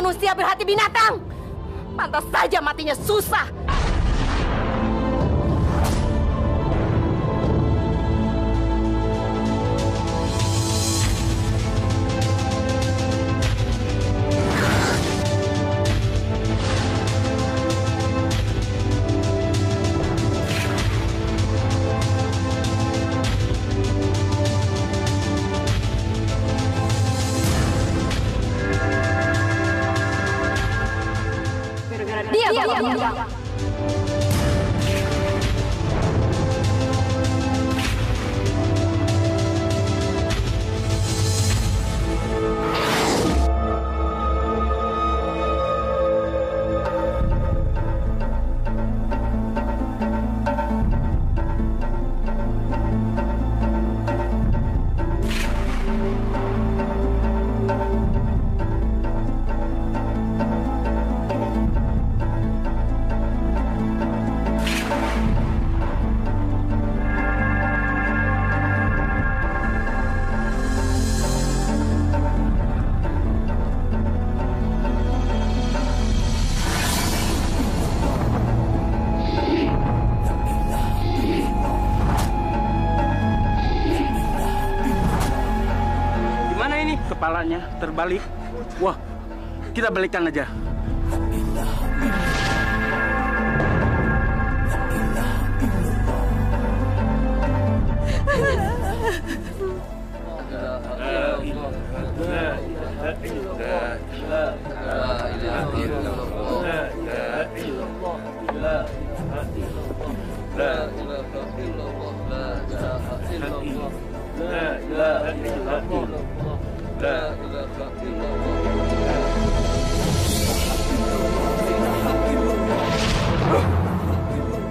manusia berhati binatang. Pantas saja matinya susah. Diam. Kepalanya terbalik. Wah, kita balikkan aja.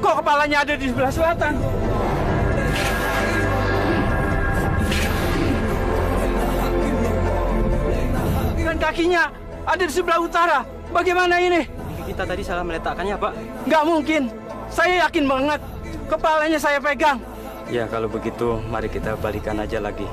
Kok kepalanya ada di sebelah selatan? Dan kakinya ada di sebelah utara. Bagaimana ini? Kita tadi salah meletakkannya, Pak. Nggak mungkin. Saya yakin banget. Kepalanya saya pegang. Ya, kalau begitu, mari kita balikan aja lagi.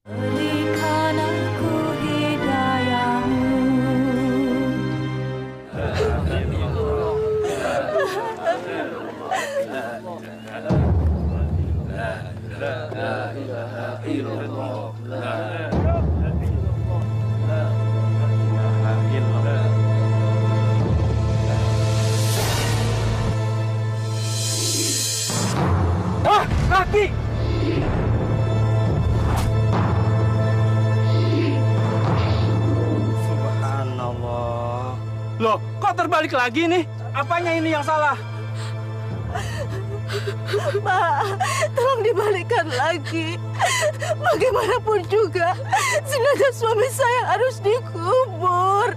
Berikan aku hidayahmu. Wah, kaki! Subhanallah. Loh, kok terbalik lagi nih? Apanya ini yang salah? Pak, tolong dibalikkan lagi. Bagaimanapun juga, jenazah suami saya harus dikubur.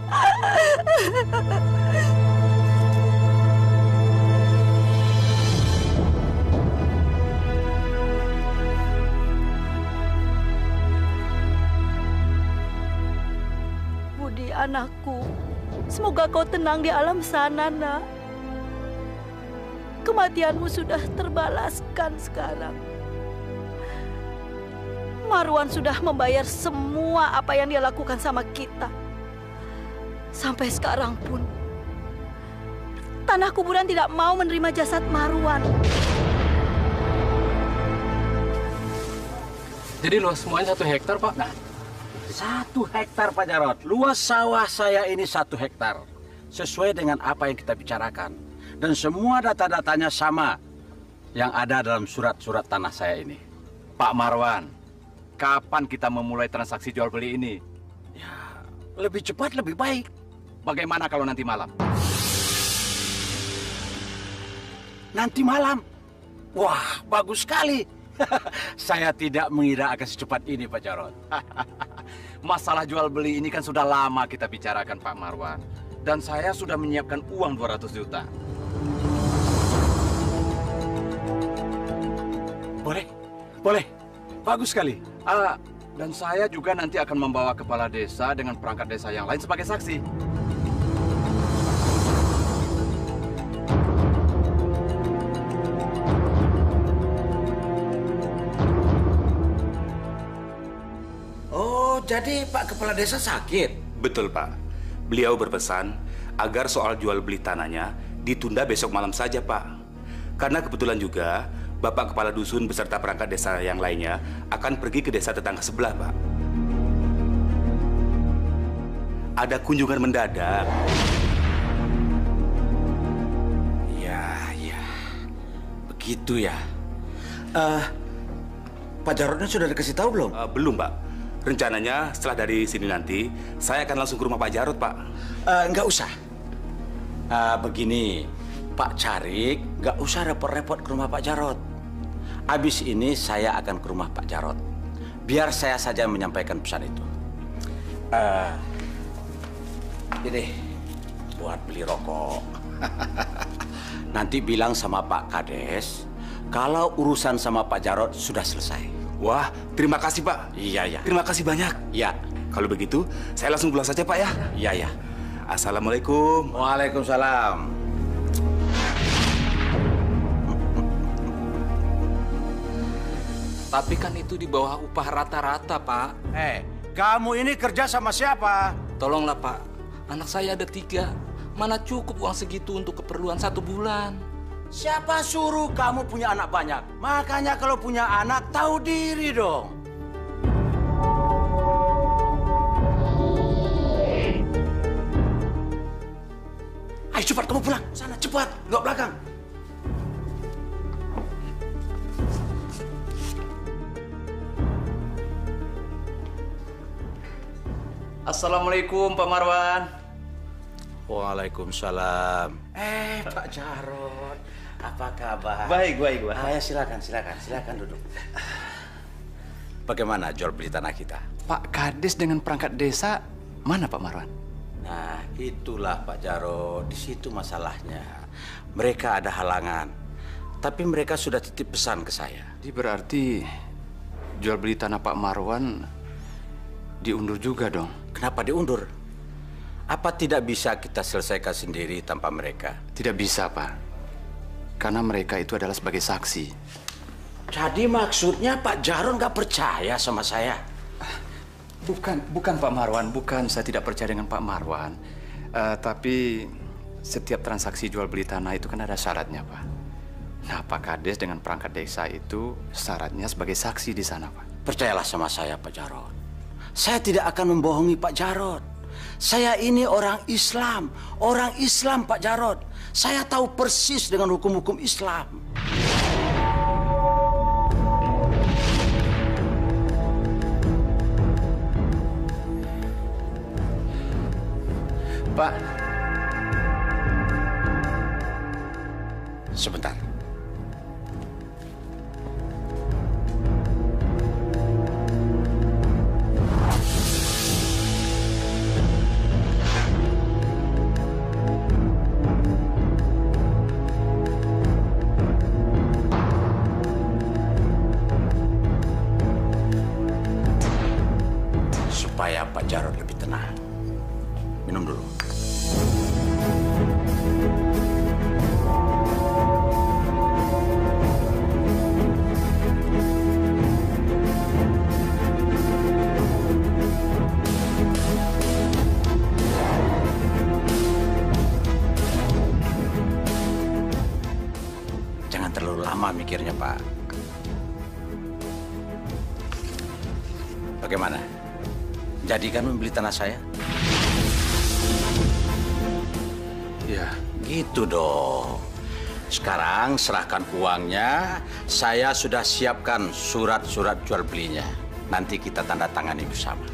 anakku. Semoga kau tenang di alam sana, nak. Kematianmu sudah terbalaskan sekarang. Marwan sudah membayar semua apa yang dia lakukan sama kita. Sampai sekarang pun, tanah kuburan tidak mau menerima jasad Marwan. Jadi luas semuanya 1 hektar, Pak? Nah, 1 hektar, Pak Jarot. Luas sawah saya ini 1 hektar. Sesuai dengan apa yang kita bicarakan. Dan semua data-datanya sama yang ada dalam surat-surat tanah saya ini. Pak Marwan, kapan kita memulai transaksi jual beli ini? Ya, lebih cepat lebih baik. Bagaimana kalau nanti malam? Nanti malam? Wah, bagus sekali. Saya tidak mengira akan secepat ini, Pak Jarot. Masalah jual beli ini kan sudah lama kita bicarakan, Pak Marwan. Dan saya sudah menyiapkan uang 200 juta. Boleh. Bagus sekali. Dan saya juga nanti akan membawa kepala desa dengan perangkat desa yang lain sebagai saksi. Oh, jadi Pak Kepala Desa sakit? Betul, Pak. Beliau berpesan agar soal jual beli tanahnya ditunda besok malam saja, Pak. Karena kebetulan juga Bapak Kepala Dusun beserta perangkat desa yang lainnya akan pergi ke desa tetangga sebelah, Pak. Ada kunjungan mendadak. Ya. Begitu ya. Pak Jarotnya sudah dikasih tahu belum? Belum, Pak. Rencananya setelah dari sini nanti, saya akan langsung ke rumah Pak Jarot, Pak. Nggak usah. Begini, Pak Carik, nggak usah repot-repot ke rumah Pak Jarot. Habis ini saya akan ke rumah Pak Jarot. Biar saya saja menyampaikan pesan itu. Ini buat beli rokok. Nanti bilang sama Pak Kades, kalau urusan sama Pak Jarot sudah selesai. Wah, terima kasih, Pak. Iya. Terima kasih banyak. Ya. Kalau begitu, saya langsung pulang saja, Pak, ya. Iya. Assalamualaikum. Waalaikumsalam. Tapi kan itu di bawah upah rata-rata, Pak. Kamu ini kerja sama siapa? Tolonglah, Pak. Anak saya ada 3. Mana cukup uang segitu untuk keperluan 1 bulan? Siapa suruh kamu punya anak banyak? Makanya kalau punya anak, tahu diri dong. Ayo cepat kamu pulang. Sana cepat, nggak belakang. Assalamualaikum, Pak Marwan. Waalaikumsalam. Pak Jarot, apa kabar? Baik. Ya, silakan duduk. Bagaimana jual beli tanah kita? Pak Kades dengan perangkat desa, mana Pak Marwan? Nah, itulah Pak Jarot, di situ masalahnya. Mereka ada halangan, tapi mereka sudah titip pesan ke saya. Jadi berarti jual beli tanah Pak Marwan diundur juga dong? Kenapa diundur? Apa tidak bisa kita selesaikan sendiri tanpa mereka? Tidak bisa, Pak. Karena mereka itu adalah sebagai saksi. Jadi maksudnya Pak Jarot nggak percaya sama saya? Bukan Pak Marwan, bukan. Saya tidak percaya dengan Pak Marwan. Tapi setiap transaksi jual beli tanah itu kan ada syaratnya, Pak. Nah, Pak Kades dengan perangkat desa itu syaratnya sebagai saksi di sana, Pak. Percayalah sama saya, Pak Jarot. Saya tidak akan membohongi Pak Jarot. Saya ini orang Islam, Pak Jarot. Saya tahu persis dengan hukum-hukum Islam. Pak. Sebentar. Supaya Pak Jarot lebih tenang. lama mikirnya, Pak. Bagaimana? Jadikan membeli tanah saya? Ya. Gitu dong. Sekarang serahkan uangnya. Saya sudah siapkan surat-surat jual belinya. Nanti kita tanda tangani bersama.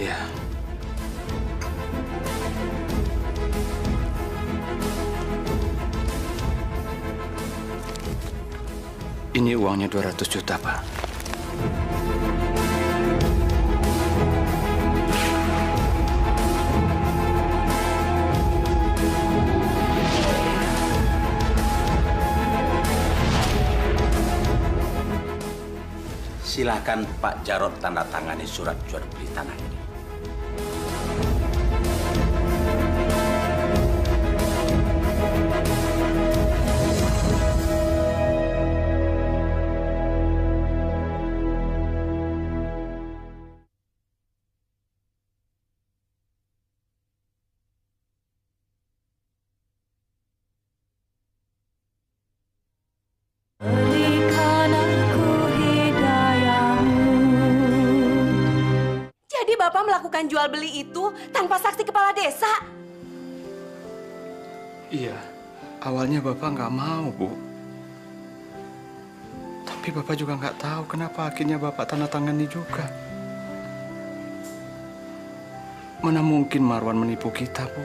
Iya. Ini uangnya 200 juta, Pak. Silakan Pak Jarod tanda tangani surat jual beli tanah ini. Bapak melakukan jual beli itu tanpa saksi kepala desa. Iya, awalnya Bapak nggak mau, Bu. Tapi Bapak juga nggak tahu kenapa akhirnya Bapak tanda tangani juga. Mana mungkin Marwan menipu kita, Bu?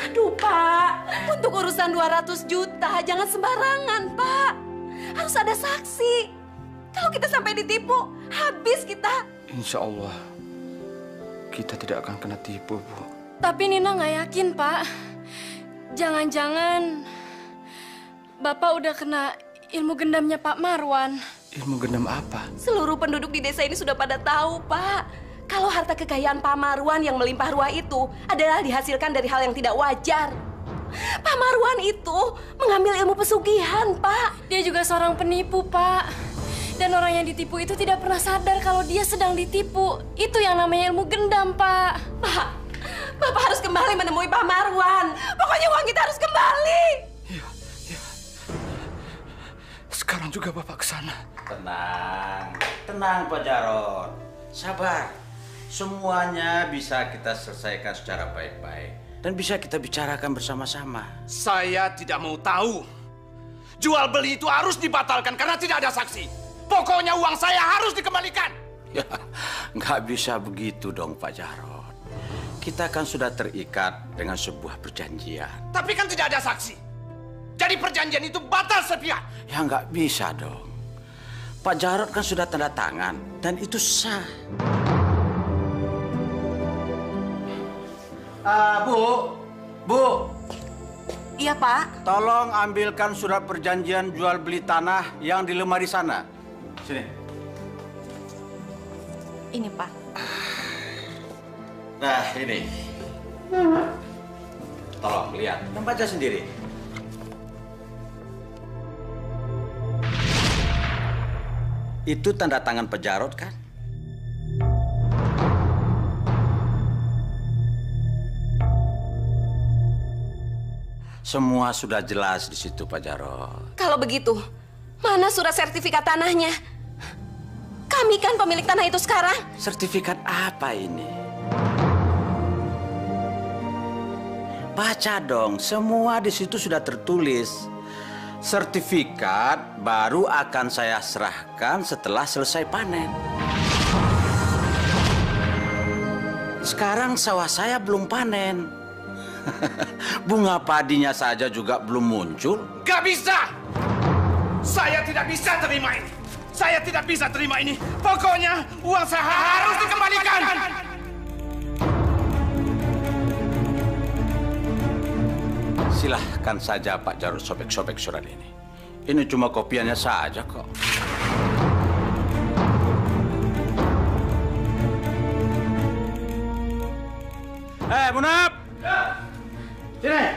Aduh, Pak. Untuk urusan 200 juta, jangan sembarangan, Pak. Harus ada saksi. Kalau kita sampai ditipu, habis kita. Insya Allah, kita tidak akan kena tipu, Bu. Tapi Nina nggak yakin, Pak. Jangan-jangan Bapak udah kena ilmu gendamnya Pak Marwan. Ilmu gendam apa? Seluruh penduduk di desa ini sudah pada tahu, Pak. Kalau harta kekayaan Pak Marwan yang melimpah ruah itu adalah dihasilkan dari hal yang tidak wajar. Pak Marwan itu mengambil ilmu pesugihan, Pak. Dia juga seorang penipu, Pak. Dan orang yang ditipu itu tidak pernah sadar kalau dia sedang ditipu. Itu yang namanya ilmu gendam, Pak. Pak, Bapak harus kembali menemui Pak Marwan. Pokoknya uang kita harus kembali. Iya, iya. Sekarang juga Bapak ke sana. Tenang Pak Jarod. Sabar. Semuanya bisa kita selesaikan secara baik-baik. Dan bisa kita bicarakan bersama-sama. Saya tidak mau tahu. Jual beli itu harus dibatalkan karena tidak ada saksi. Pokoknya uang saya harus dikembalikan. Ya, nggak bisa begitu dong Pak Jarod. Kita kan sudah terikat dengan sebuah perjanjian. Tapi kan tidak ada saksi. Jadi perjanjian itu batal sepihak. Ya nggak bisa dong. Pak Jarod kan sudah tanda tangan dan itu sah. Bu. Iya, Pak. Tolong ambilkan surat perjanjian jual beli tanah yang di lemari sana. Sini. Ini, Pak. Nah, ini. Tolong lihat dan baca sendiri. Itu tanda tangan Pak Jarod kan? Semua sudah jelas di situ, Pak Jarod. Kalau begitu, mana surat sertifikat tanahnya? Kami kan pemilik tanah itu sekarang. Sertifikat apa ini? Baca dong, semua di situ sudah tertulis. Sertifikat baru akan saya serahkan setelah selesai panen. Sekarang sawah saya belum panen. Bunga padinya saja juga belum muncul. Gak bisa! Saya tidak bisa terima ini. Saya tidak bisa terima ini. Pokoknya uang saya harus dikembalikan. Silahkan saja Pak Jarod sobek-sobek surat ini. Ini cuma kopiannya saja kok. Munaf! Sini.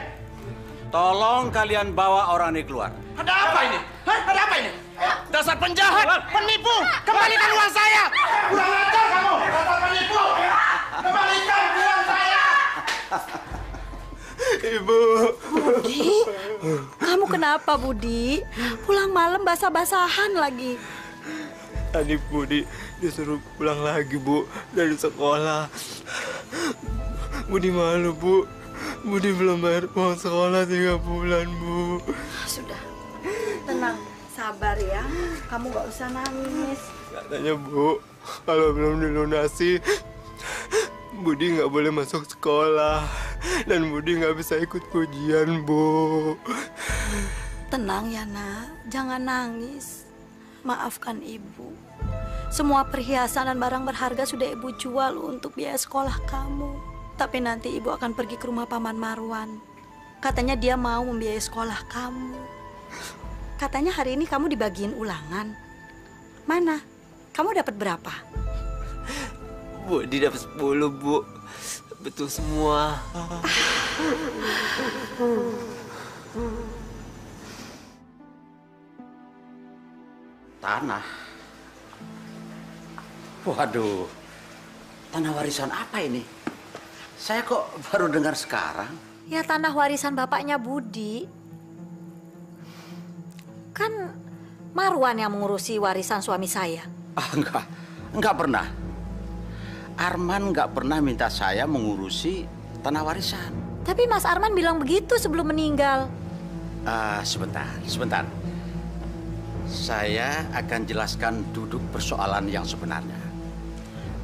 Tolong kalian bawa orang ini keluar. Ada apa ini? Ada apa ini? Dasar penjahat, penipu, kembalikan uang saya! Kurang ajar kamu, dasar penipu! Kembalikan uang saya! Ibu. Budi, kamu kenapa Budi? Pulang malam basah-basahan lagi. Tadi Budi disuruh pulang lagi, Bu, dari sekolah. Budi malu, Bu. Budi belum bayar uang sekolah 3 bulan, Bu. Sudah, tenang, sabar ya. Kamu gak usah nangis. Katanya, Bu, kalau belum dilunasi, Budi nggak boleh masuk sekolah. Dan Budi nggak bisa ikut ujian, Bu. Tenang ya, Nak. Jangan nangis. Maafkan Ibu. Semua perhiasan dan barang berharga sudah Ibu jual untuk biaya sekolah kamu. Tapi nanti Ibu akan pergi ke rumah Paman Marwan. Katanya dia mau membiayai sekolah kamu. Katanya hari ini kamu dibagiin ulangan. Mana? Kamu dapat berapa? Budi dapat 10, Bu. Betul semua. Tanah. Waduh, tanah warisan apa ini? Saya kok baru dengar sekarang. Ya tanah warisan bapaknya Budi. Kan Marwan yang mengurusi warisan suami saya. Enggak pernah. Arman nggak pernah minta saya mengurusi tanah warisan. Tapi Mas Arman bilang begitu sebelum meninggal. Sebentar. Saya akan jelaskan duduk persoalan yang sebenarnya.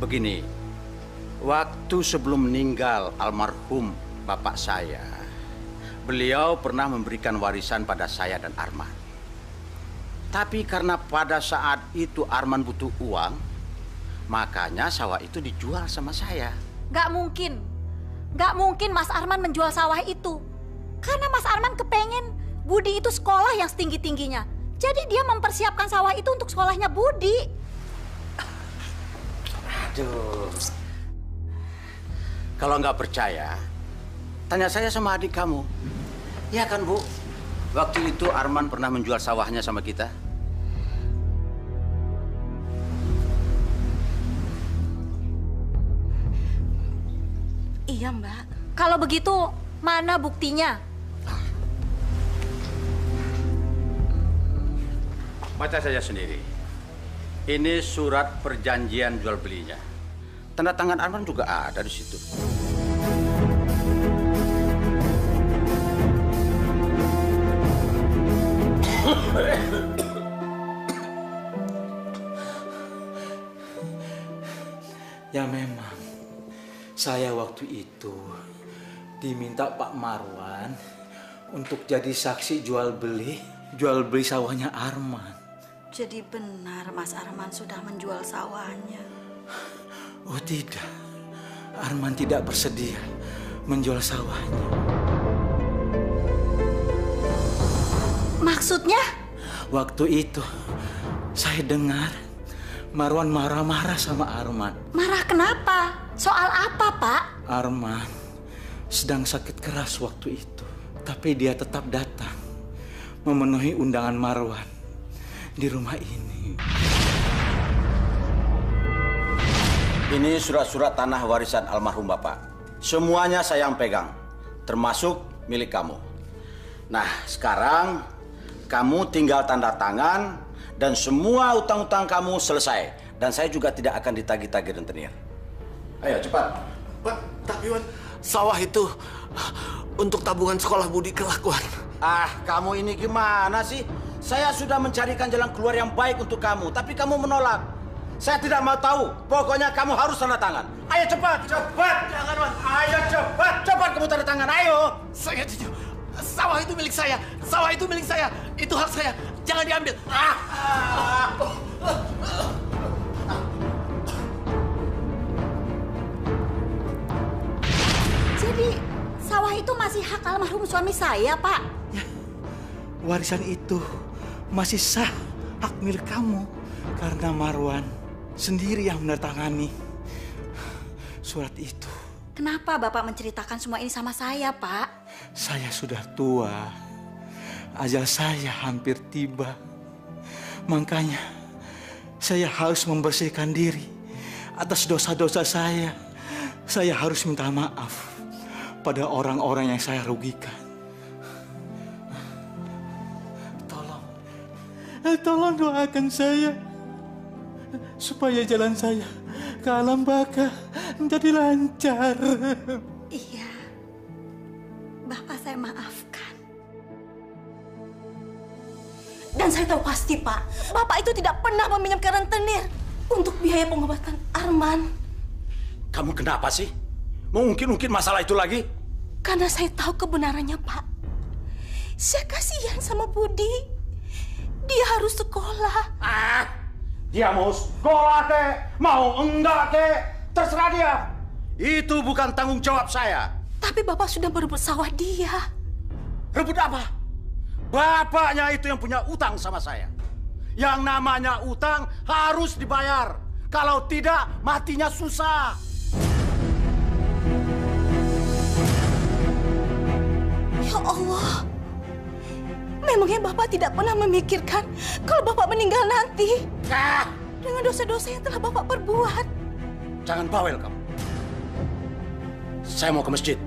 Begini, waktu sebelum meninggal almarhum bapak saya, beliau pernah memberikan warisan pada saya dan Arman. Tapi karena pada saat itu Arman butuh uang, makanya sawah itu dijual sama saya. Gak mungkin Mas Arman menjual sawah itu. Karena Mas Arman kepengen Budi itu sekolah yang setinggi-tingginya. Jadi dia mempersiapkan sawah itu untuk sekolahnya Budi. Aduh. Kalau nggak percaya, tanya saya sama adik kamu. Ya kan, Bu? Waktu itu Arman pernah menjual sawahnya sama kita. Iya, Mbak. Kalau begitu, mana buktinya? Baca saja sendiri. Ini surat perjanjian jual belinya. Tanda tangan Arman juga ada di situ. Ya memang, saya waktu itu diminta Pak Marwan untuk jadi saksi jual beli sawahnya Arman. Jadi benar Mas Arman sudah menjual sawahnya. Oh tidak, Arman tidak bersedia menjual sawahnya. Maksudnya? Waktu itu saya dengar Marwan marah-marah sama Arman. Marah kenapa? Soal apa, Pak? Arman sedang sakit keras waktu itu. Tapi dia tetap datang memenuhi undangan Marwan di rumah ini. Ini surat-surat tanah warisan almarhum Bapak. Semuanya saya yang pegang, termasuk milik kamu. Nah, sekarang kamu tinggal tanda tangan dan semua utang-utang kamu selesai. Dan saya juga tidak akan ditagih-tagih rentenir. Ayo, cepat. Pak, tapi Wan, sawah itu untuk tabungan sekolah Budi kelak, Wan. Kamu ini gimana sih? Saya sudah mencarikan jalan keluar yang baik untuk kamu, tapi kamu menolak. Saya tidak mau tahu. Pokoknya kamu harus tanda tangan. Ayo cepat, cepat. Jangan, Wan. Ayo cepat, cepat kamu tanda tangan. Ayo. Saya jujur. Sawah itu milik saya. Sawah itu milik saya. Itu hak saya. Jangan diambil. Jadi sawah itu masih hak almarhum suami saya, Pak? Ya, warisan itu masih sah hak milik kamu. Karena Marwan sendiri yang menandatangani surat itu. Kenapa Bapak menceritakan semua ini sama saya, Pak? Saya sudah tua. Ajal saya hampir tiba. Makanya saya harus membersihkan diri atas dosa-dosa saya. Saya harus minta maaf. pada orang-orang yang saya rugikan. Tolong doakan saya supaya jalan saya ke alam baka menjadi lancar. Iya, Bapak saya maafkan. Dan saya tahu pasti, Pak, Bapak itu tidak pernah meminjamkan rentenir untuk biaya pengobatan Arman. Kamu kenapa sih? Mau ungkit-ungkit masalah itu lagi? Karena saya tahu kebenarannya, Pak. Saya kasihan sama Budi. Dia harus sekolah. Dia mau sekolah kek, mau enggak kek, terserah dia. Itu bukan tanggung jawab saya. Tapi Bapak sudah merebut sawah dia. Rebut apa? Bapaknya itu yang punya utang sama saya. Yang namanya utang harus dibayar. Kalau tidak, matinya susah. Ya Allah. Memangnya Bapak tidak pernah memikirkan kalau Bapak meninggal nanti? Dengan dosa-dosa yang telah Bapak perbuat. Jangan bawel kamu. Saya mau ke masjid.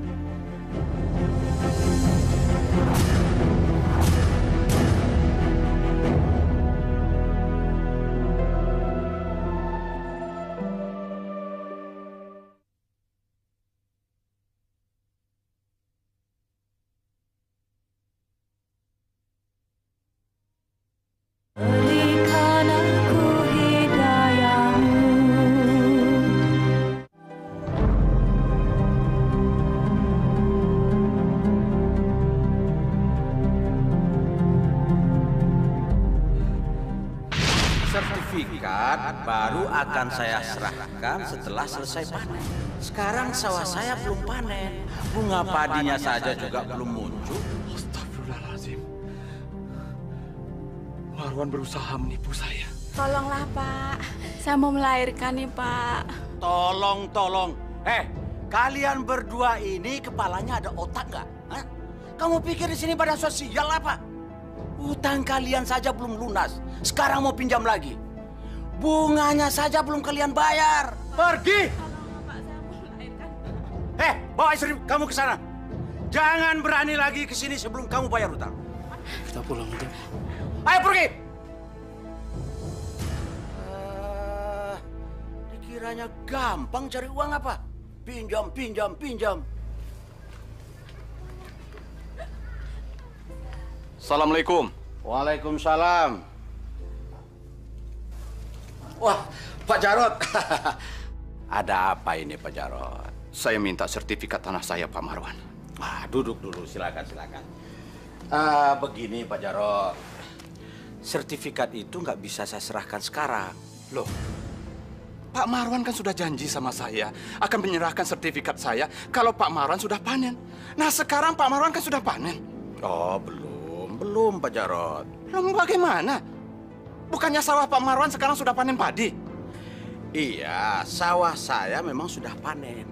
Sertifikat baru akan saya serahkan setelah selesai panen. Sekarang sawah saya belum panen. Bunga padinya saja juga belum muncul. Astagfirullahaladzim. Marwan berusaha menipu saya. Tolonglah, Pak. Saya mau melahirkan nih, Pak. Tolong. Kalian berdua ini kepalanya ada otak nggak? Hah? Kamu pikir di sini badan sosial apa? Utang kalian saja belum lunas. Sekarang mau pinjam lagi. Bunganya saja belum kalian bayar. Pergi! Bawa istri kamu ke sana. Jangan berani lagi ke sini sebelum kamu bayar utang. Kita pulang, Dok. Ayo pergi! Dikiranya gampang cari uang apa? Pinjam. Assalamualaikum. Waalaikumsalam. Wah, Pak Jarot. Ada apa ini, Pak Jarot? Saya minta sertifikat tanah saya, Pak Marwan. Duduk dulu, silakan. Begini, Pak Jarot. Sertifikat itu nggak bisa saya serahkan sekarang. Loh, Pak Marwan kan sudah janji sama saya akan menyerahkan sertifikat saya kalau Pak Marwan sudah panen. Nah, sekarang Pak Marwan kan sudah panen. Oh, belum, Pak Jarot. Belum bagaimana? Bukannya sawah Pak Marwan sekarang sudah panen padi? Iya, sawah saya memang sudah panen.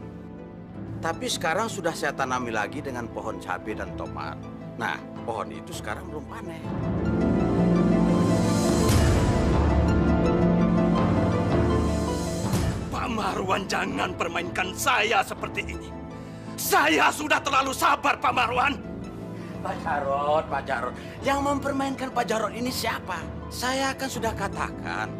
Tapi sekarang sudah saya tanami lagi dengan pohon cabai dan tomat. Nah, pohon itu sekarang belum panen. Pak Marwan, jangan permainkan saya seperti ini. Saya sudah terlalu sabar, Pak Marwan. Pak Jarot. Yang mempermainkan Pak Jarot ini siapa? Saya kan sudah katakan.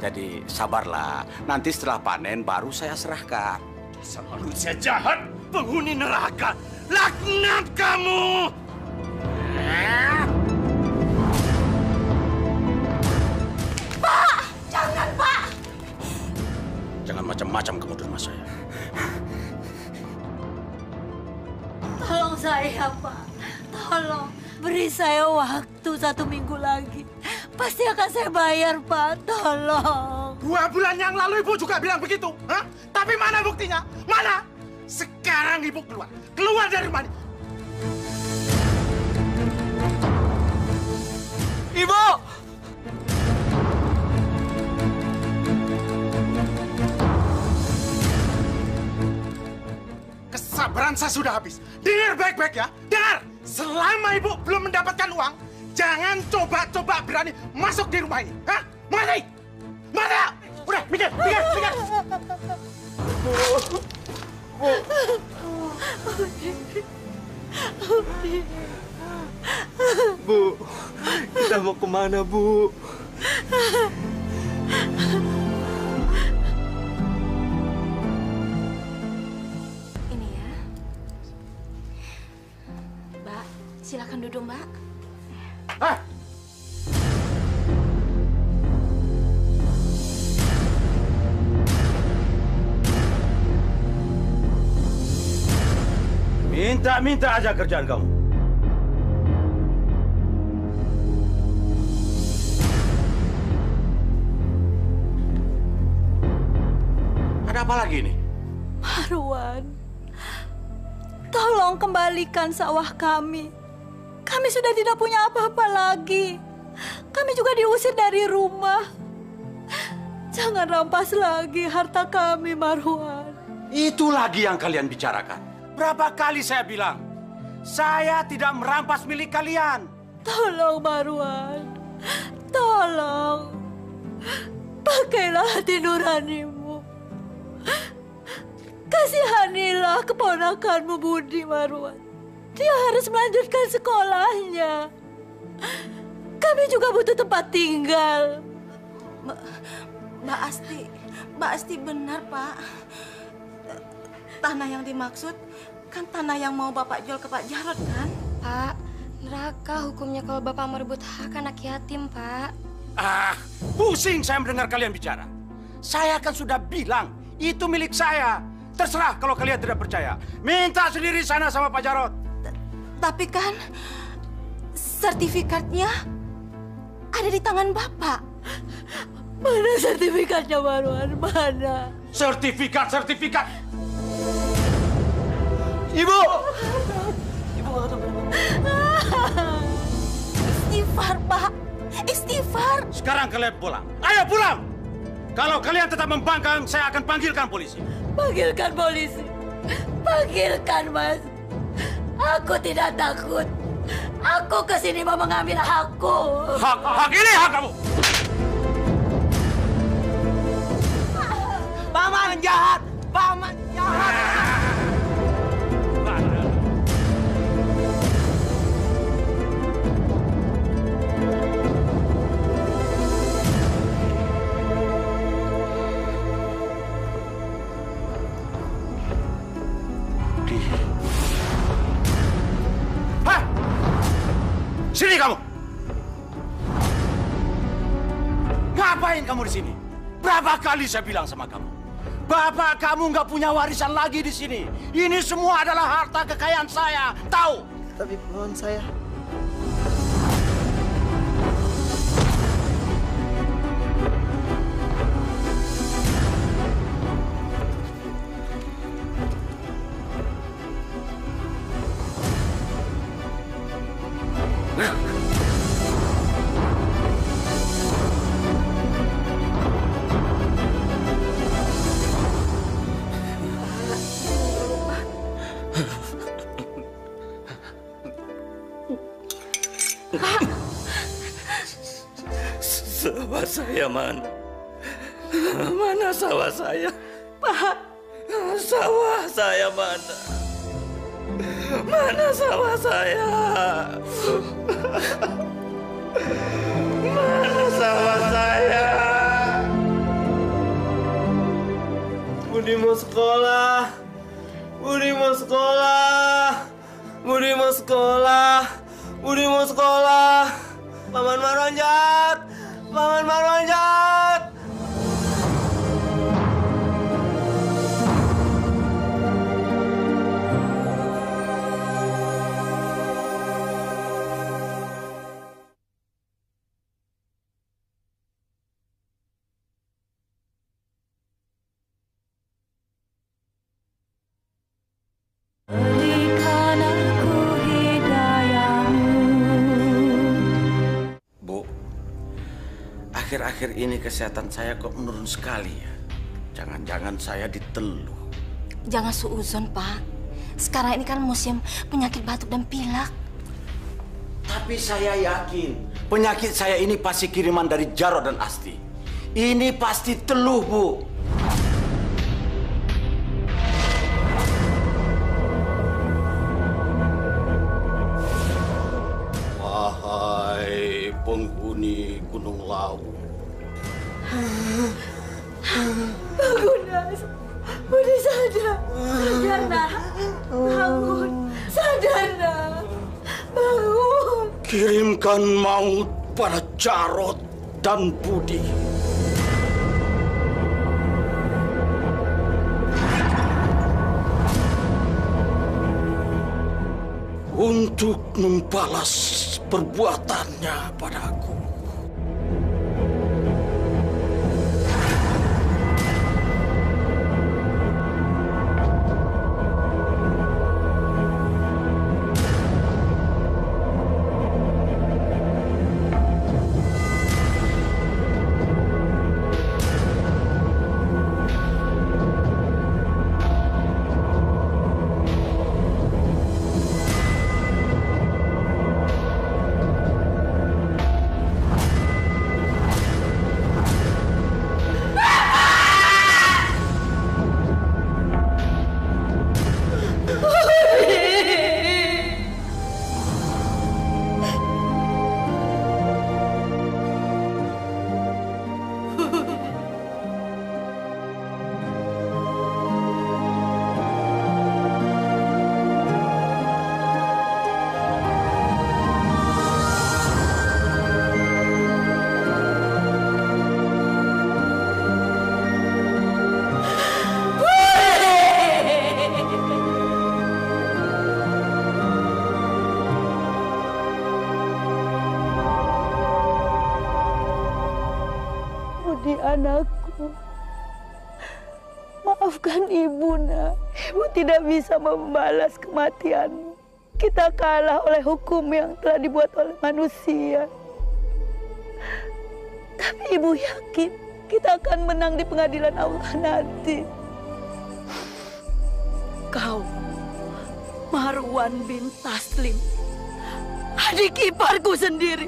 Jadi sabarlah. Nanti setelah panen baru saya serahkan. Dasar manusia jahat, penghuni neraka. Laknat kamu! Pak! Jangan, Pak! Jangan macam-macam kamu di rumah saya. Tolong saya, Pak. Tolong, beri saya waktu 1 minggu lagi. Pasti akan saya bayar, Pak. Tolong. 2 bulan yang lalu Ibu juga bilang begitu. Hah? Tapi mana buktinya? Mana? Sekarang Ibu keluar. Keluar dari rumah ini. Ibu! Kesabaran saya sudah habis. Dengar baik-baik ya. Dengar. Selama Ibu belum mendapatkan uang, jangan coba-coba berani masuk di rumah ini. Hah? Mengerti? Mana? Udah, mikir. Bu. Bu, kita mau kemana, Bu? Ini ya. Mbak, silakan duduk, Mbak. Minta aja kerjaan kamu. Ada apa lagi ini? Marwan, tolong kembalikan sawah kami. Kami sudah tidak punya apa-apa lagi. Kami juga diusir dari rumah. Jangan rampas lagi harta kami, Marwan. Itu lagi yang kalian bicarakan. Berapa kali saya bilang, saya tidak merampas milik kalian. Tolong, Marwan. Tolong. Pakailah hati nuranimu. Kasihanilah keponakanmu Budi, Marwan. Dia harus melanjutkan sekolahnya. Kami juga butuh tempat tinggal. Mbak Asti benar, Pak. Tanah yang dimaksud kan tanah yang mau Bapak jual ke Pak Jarod, kan? Pak, neraka hukumnya kalau Bapak merebut hak anak yatim, Pak. Pusing saya mendengar kalian bicara. Saya kan sudah bilang, itu milik saya. Terserah kalau kalian tidak percaya. Minta sendiri sana sama Pak Jarod. Tapi kan sertifikatnya ada di tangan Bapak. Mana sertifikatnya, Marwan? Mana? Sertifikat. Ibu! Istighfar, Pak. Istighfar. Sekarang kalian pulang. Ayo pulang! Kalau kalian tetap membangkang, saya akan panggilkan polisi. Panggilkan polisi. Panggilkan, Mas. Aku tidak takut. Aku kesini mau mengambil hakku. Hak ini hak kamu. Paman jahat! Paman jahat! Sini kamu. Ngapain kamu di sini? Berapa kali saya bilang sama kamu? Bapak kamu nggak punya warisan lagi di sini. Ini semua adalah harta kekayaan saya. Tahu? Tapi pohon saya. Sawah saya mana? Mana sawah saya? Pak. Sawah saya mana? Mana sawah saya? Mana sawah saya? Budi mau sekolah. Budi mau sekolah. Budi mau sekolah. Budi mau sekolah. Paman Marwan jahat. Paman Marwan jahat. Akhir-akhir ini kesehatan saya kok menurun sekali ya. Jangan-jangan saya diteluh. Jangan suuzon, Pak. Sekarang ini kan musim penyakit batuk dan pilek. Tapi saya yakin penyakit saya ini pasti kiriman dari Jarod dan Asti. Ini pasti teluh, Bu. penghuni Gunung Lawu. Bagunas, Budi sadar. Sadar, nak. Bangun. Sadar, nak. Bangun. Kirimkan maut pada Jarot dan Budi. Untuk membalas perbuatannya padaku. Budi anakku, maafkan ibu, nak. Ibu tidak bisa membalas kematianmu. Kita kalah oleh hukum yang telah dibuat oleh manusia. Tapi ibu yakin kita akan menang di pengadilan Allah nanti. Kau, Marwan bin Taslim, adik iparku sendiri,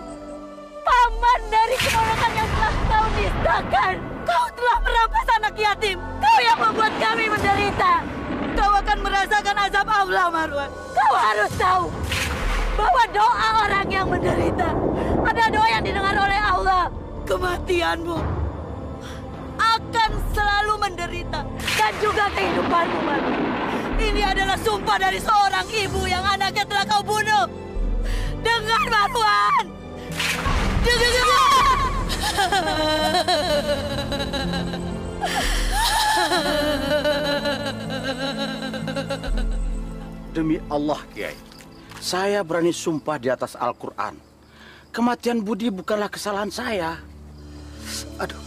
paman dari keponakan yang telah kau nistakan. Kau telah merampas anak yatim. Kau yang membuat kami menderita. Kau akan merasakan azab Allah, Marwan. Kau harus tahu bahwa doa orang yang menderita ada doa yang didengar oleh Allah. Kematianmu akan selalu menderita dan juga kehidupanmu, Marwan. Ini adalah sumpah dari seorang ibu yang anaknya telah kau bunuh. Dengar, Marwan. Demi Allah, Kiai, saya berani sumpah di atas Al-Quran. Kematian Budi bukanlah kesalahan saya. Aduh.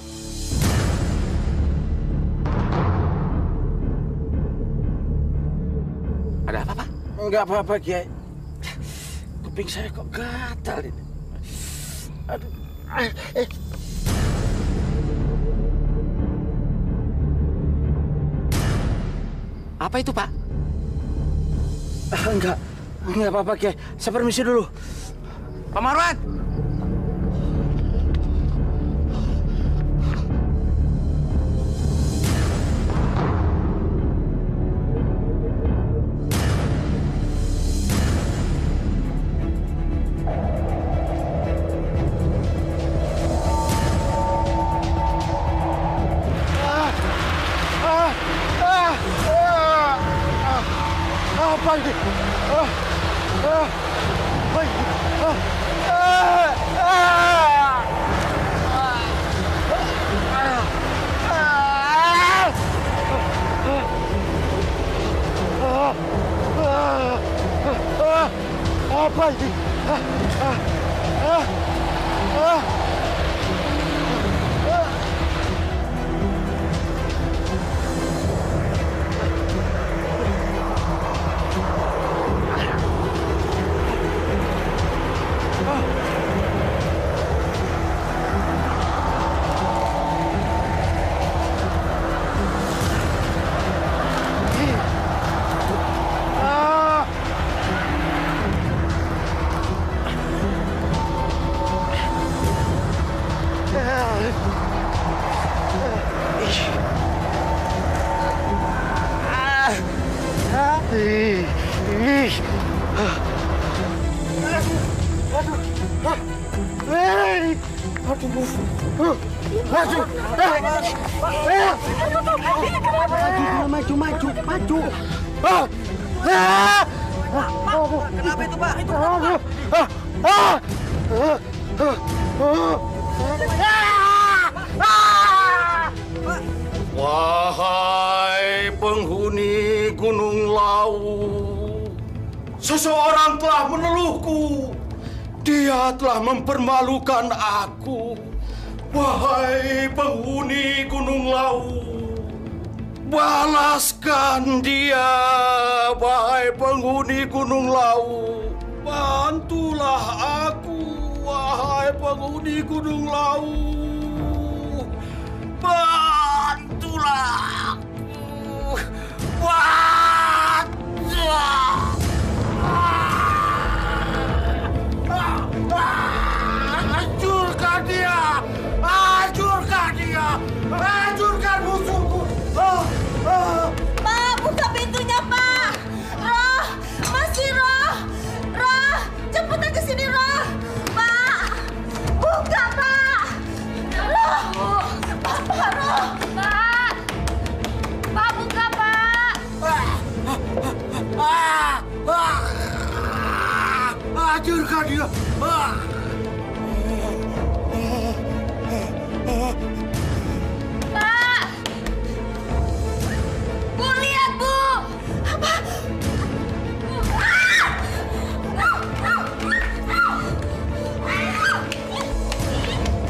Ada apa, Pak? Enggak apa-apa, Kiai. Kuping saya kok gatal ini. Aduh. Apa itu, Pak? Enggak apa-apa, Kiai. Saya permisi dulu. Pak Marwan! Apa ini? Apa ini? Aduh. Maju. Kenapa itu, Pak? Wahai penghuni Gunung Lawu, seseorang telah meneluhku. Dia telah mempermalukan aku. Wahai penghuni Gunung Lawu, balaskan dia. Wahai penghuni Gunung Lawu, bantulah aku. Wahai penghuni Gunung Lawu, bantulah aku. Hancurkan dia! Hancurkan dia! Hancurkan musuhku! Pak, buka pintunya, Pak. Roh, masih Roh. Roh, cepetan ke sini, Roh. Pak, buka, Pak. Roh, Pak, Roh. Pak. Pak, buka, Pak. Hancurkan dia! Pak. Bu, lihat, Bu. Apa?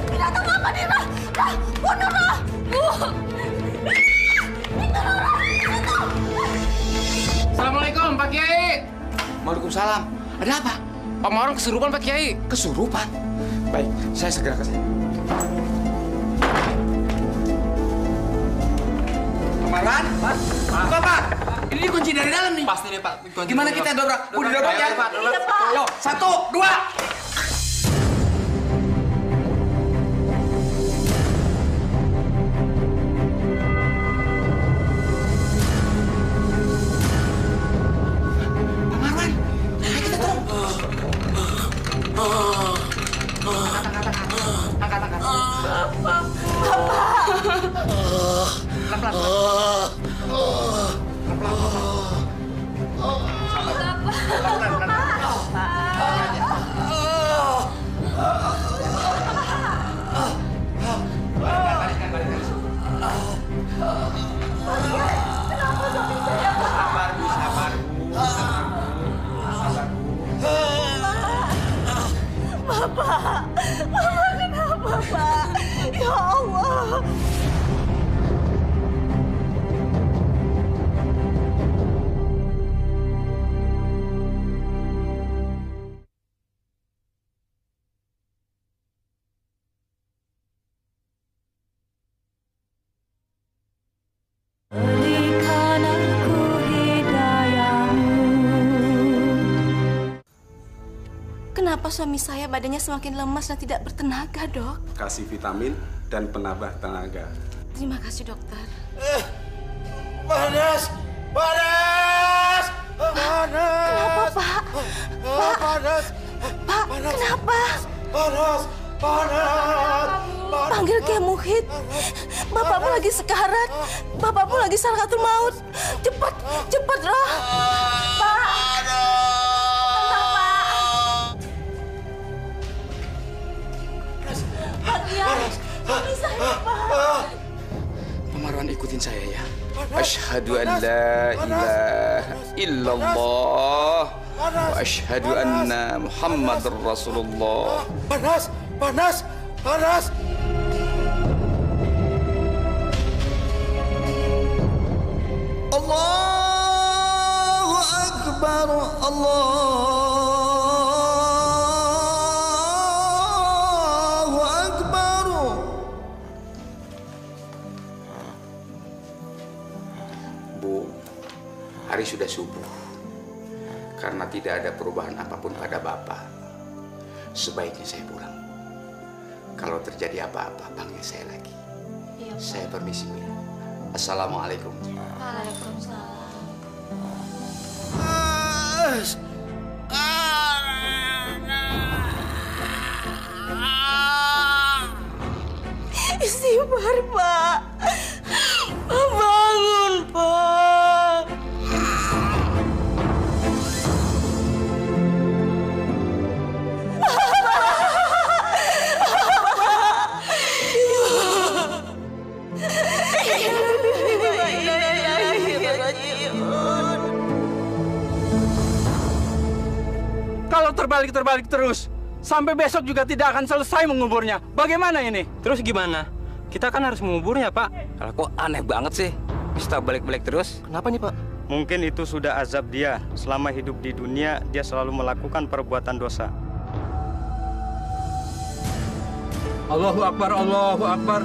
Binatang apa nih, Roh? Roh, bunuh, Roh. Bu. Itu, Roh. Itu. Assalamualaikum, Pak Kiai. Waalaikumsalam. Ada apa? Pak Marwan kesurupan, Pak Kiai. Kesurupan? Baik, saya segera ke sana. Pak Marwan? Buka, Pak. Ini dikunci dari dalam nih. Pasti nih, Pak. Gimana kita dobrak? Udah dobrak ya? Iya, Pak. Ayo, 1, 2. Bapak, kenapa, Pak? Ya Allah. Berikan aku hidayahmu. Kenapa suami saya badannya semakin lemas dan tidak bertenaga, Dok? Kasih vitamin dan penambah tenaga. Terima kasih, dokter. Panas! Panas! Panas! Kenapa, Pak? Pak, Panas! Pak, kenapa? Panas! Panas! Panggil Kiai Muhid. Bapakmu lagi sekarat. Bapakmu lagi sakaratul maut. Cepat, cepat, Roh. Pak. Pak Kiai, suami saya, Pak. Pak Marwan, ikutin saya ya. Asyhadu an la ilaha illallah wa asyhadu anna Muhammadar Rasulullah. Panas! Panas! Panas! Allahu Akbar, Allahu Akbar. Bu, hari sudah subuh. Karena tidak ada perubahan apapun pada Bapak, sebaiknya saya pulang. Kalau terjadi apa-apa, panggil saya lagi. Iya, Pak. Saya permisi, Bu. Assalamualaikum. Waalaikumsalam. kabar, Pak? Pak, bangun, Pak. Kalau terbalik terus, sampai besok juga tidak akan selesai menguburnya. Bagaimana ini? Terus gimana? Kita kan harus menguburnya, Pak. Kalau kok aneh banget sih? Bisa balik-balik terus? Kenapa nih, Pak? Mungkin itu sudah azab dia. Selama hidup di dunia, dia selalu melakukan perbuatan dosa. Allahu Akbar, Allahu Akbar.